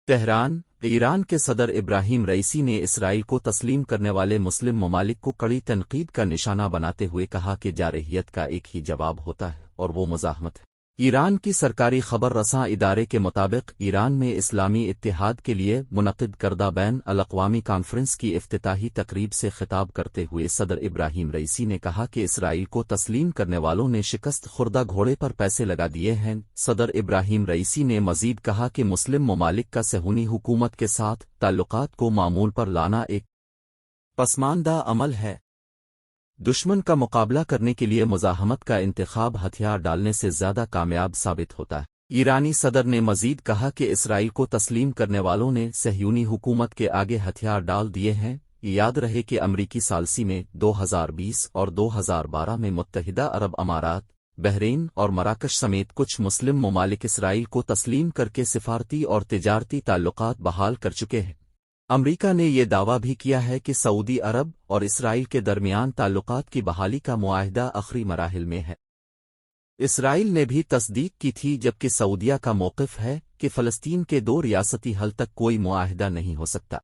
Tehran. Iran के सदर इब्राहिम रईसी ने इसराइल को तस्लीम करने वाले मुस्लिम ममालिक को कड़ी तनकीद का निशाना बनाते हुए कहा कि जारहियत का एक ही जवाब होता है और वो मुज़ाहमत है। ईरान की सरकारी खबर रसां इदारे के मुताबिक ईरान में इस्लामी इत्तेहाद के लिए मुनक़िद करदा बैन अल-अक़वामी कॉन्फ्रेंस की इफ्तिताही तकरीब से खिताब करते हुए सदर इब्राहिम रईसी ने कहा कि इसराइल को तस्लीम करने वालों ने शिकस्त खुर्दा घोड़े पर पैसे लगा दिए हैं। सदर इब्राहिम रईसी ने मजीद कहा कि मुस्लिम ममालिक का सहूनी हुकूमत के साथ ताल्लुकात को मामूल पर लाना एक पसमानदा अमल है। दुश्मन का मुकाबला करने के लिए मुज़ाहमत का इंतखाब हथियार डालने से ज़्यादा कामयाब साबित होता है। ईरानी सदर ने मजीद कहा कि इसराइल को तस्लीम करने वालों ने सहयूनी हुकूमत के आगे हथियार डाल दिए हैं। याद रहे कि अमरीकी सालसी में 2020 और 2012 में मुत्तहिदा अरब अमारात, बहरीन और मराकश समेत कुछ मुस्लिम ममालिक इसराइल को तस्लीम करके सिफारती और तिजारती ताल्लुकात बहाल कर चुके हैं। अमरीका ने यह दावा भी किया है कि सऊदी अरब और इसराइल के दरमियान ताल्लुकात की बहाली का मुआहदा आखिरी मराहिल में है। इसराइल ने भी तस्दीक की थी, जबकि सऊदिया का मौक़िफ़ है कि फ़लस्तीन के दो रियासती हल तक कोई मुआहदा नहीं हो सकता।